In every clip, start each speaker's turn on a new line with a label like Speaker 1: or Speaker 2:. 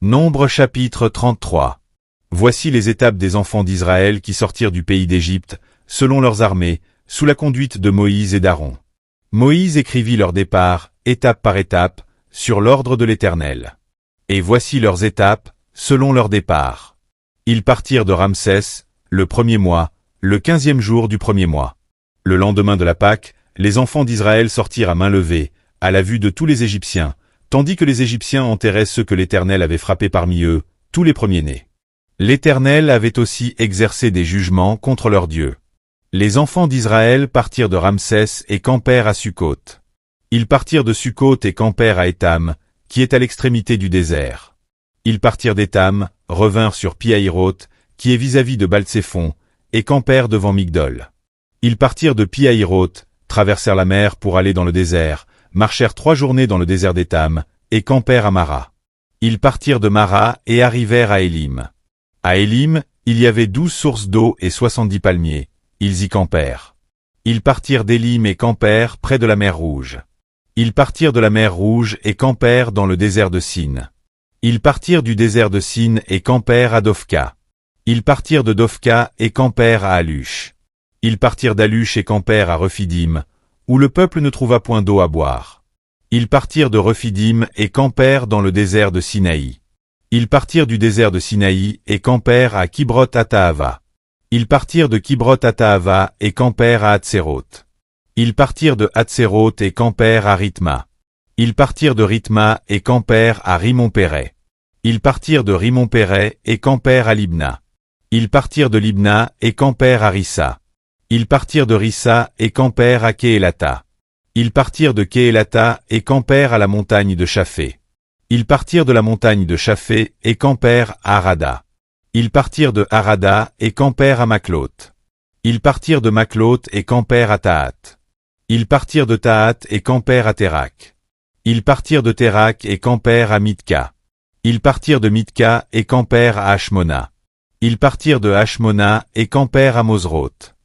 Speaker 1: Nombre chapitre 33. Voici les étapes des enfants d'Israël qui sortirent du pays d'Égypte, selon leurs armées, sous la conduite de Moïse et d'Aaron. Moïse écrivit leur départ, étape par étape, sur l'ordre de l'Éternel. Et voici leurs étapes, selon leur départ. Ils partirent de Ramsès, le premier mois, le 15e jour du premier mois. Le lendemain de la Pâque, les enfants d'Israël sortirent à main levée, à la vue de tous les Égyptiens, tandis que les Égyptiens enterraient ceux que l'Éternel avait frappés parmi eux, tous les premiers-nés. L'Éternel avait aussi exercé des jugements contre leurs dieux. Les enfants d'Israël partirent de Ramsès et campèrent à Sukkot. Ils partirent de Sukkot et campèrent à Étam, qui est à l'extrémité du désert. Ils partirent d'Étam, revinrent sur Pi-Hahiroth, qui est vis-à-vis de Baal-Tséphon, et campèrent devant Migdol. Ils partirent de Pi-Hahiroth, traversèrent la mer pour aller dans le désert, marchèrent 3 journées dans le désert d'Étam, et campèrent à Mara. Ils partirent de Mara et arrivèrent à Élim. À Élim, il y avait 12 sources d'eau et 70 palmiers. Ils y campèrent. Ils partirent d'Élim et campèrent près de la mer Rouge. Ils partirent de la mer Rouge et campèrent dans le désert de Sin. Ils partirent du désert de Sin et campèrent à Dofka. Ils partirent de Dofka et campèrent à Alush. Ils partirent d'Alush et campèrent à Rephidim, où le peuple ne trouva point d'eau à boire. Ils partirent de Rephidim et campèrent dans le désert de Sinaï. Ils partirent du désert de Sinaï et campèrent à Kibroth-Hattaava. Ils partirent de Kibroth-Hattaava et campèrent à Hatséroth. Ils partirent de Hatséroth et campèrent à Rithma. Ils partirent de Rithma et campèrent à Rimon-Péret. Ils partirent de Rimon-Péret et campèrent à Libna. Ils partirent de Libna et campèrent à Rissa. Ils partirent de Rissa et campèrent à Kéhélatha. Ils partirent de Kéhélatha et campèrent à la montagne de Chaphé. Ils partirent de la montagne de Chaphé et campèrent à Harada. Ils partirent de Harada et campèrent à Maklot. Ils partirent de Maklot et campèrent à Tahat. Ils partirent de Tahat et campèrent à Térak. Ils partirent de Térak et campèrent à Mitka. Ils partirent de Mitka et campèrent à Hashmona. Ils partirent de Hashmona et campèrent à Mosroth.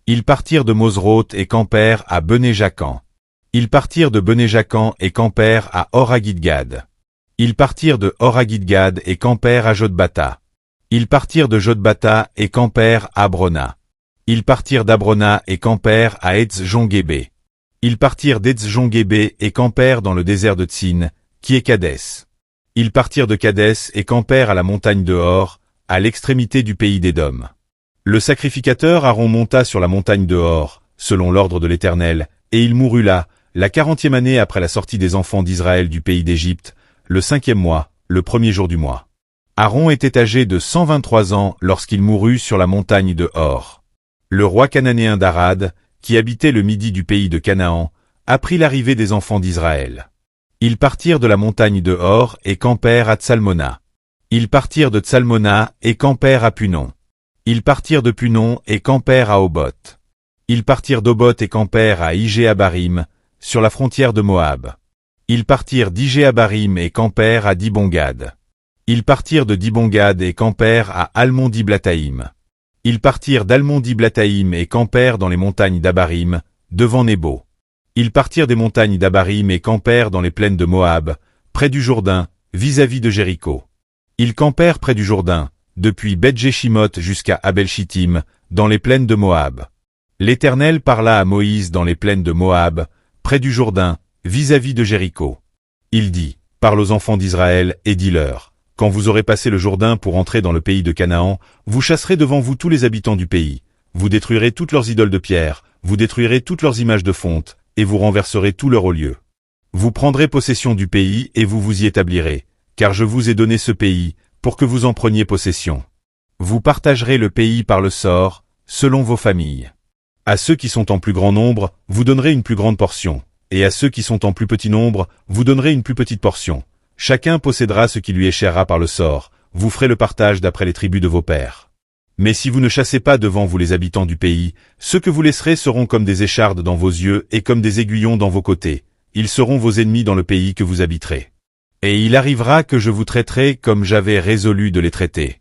Speaker 1: Ils partirent de Mosroth et campèrent à Bené-Jacan. Ils partirent de Bené-Jacan et campèrent à Or-Haggidgad. Ils partirent de Or-Haggidgad et campèrent à Jotbata. Ils partirent de Jotbata et campèrent à Abrona. Ils partirent d'Abrona et campèrent à Etz-Jongébé. Ils partirent d'Etz-Jongébé et campèrent dans le désert de Tsin, qui est Kadès. Ils partirent de Kadès et campèrent à la montagne de Hor, à l'extrémité du pays d'Édom. Le sacrificateur Aaron monta sur la montagne de Hor, selon l'ordre de l'Éternel, et il mourut là, la 40e année après la sortie des enfants d'Israël du pays d'Égypte, le 5e mois, le premier jour du mois. Aaron était âgé de 123 ans lorsqu'il mourut sur la montagne de Hor. Le roi cananéen d'Arad, qui habitait le midi du pays de Canaan, apprit l'arrivée des enfants d'Israël. Ils partirent de la montagne de Hor et campèrent à Tsalmona. Ils partirent de Tsalmona et campèrent à Punon. Ils partirent de Punon et campèrent à Oboth. Ils partirent d'Oboth et campèrent à Ijé-Abarim, sur la frontière de Moab. Ils partirent d'Ijé-Abarim et campèrent à Dibongad. Ils partirent de Dibongad et campèrent à Almon-Diblathaïm. Ils partirent d'Almon-Diblathaïm et campèrent dans les montagnes d'Abarim, devant Nebo. Ils partirent des montagnes d'Abarim et campèrent dans les plaines de Moab, près du Jourdain, vis-à-vis de Jéricho. Ils campèrent près du Jourdain, depuis Beth-Jéchimoth jusqu'à Abel-Shittim, dans les plaines de Moab. L'Éternel parla à Moïse dans les plaines de Moab, près du Jourdain, vis-à-vis de Jéricho. Il dit, parle aux enfants d'Israël et dis-leur, quand vous aurez passé le Jourdain pour entrer dans le pays de Canaan, vous chasserez devant vous tous les habitants du pays. Vous détruirez toutes leurs idoles de pierre, vous détruirez toutes leurs images de fonte, et vous renverserez tout leur haut lieu. Vous prendrez possession du pays et vous vous y établirez, car je vous ai donné ce pays, pour que vous en preniez possession. Vous partagerez le pays par le sort, selon vos familles. À ceux qui sont en plus grand nombre, vous donnerez une plus grande portion, et à ceux qui sont en plus petit nombre, vous donnerez une plus petite portion. Chacun possédera ce qui lui échera par le sort, vous ferez le partage d'après les tribus de vos pères. Mais si vous ne chassez pas devant vous les habitants du pays, ceux que vous laisserez seront comme des échardes dans vos yeux et comme des aiguillons dans vos côtés. Ils seront vos ennemis dans le pays que vous habiterez. Et il arrivera que je vous traiterai comme j'avais résolu de les traiter.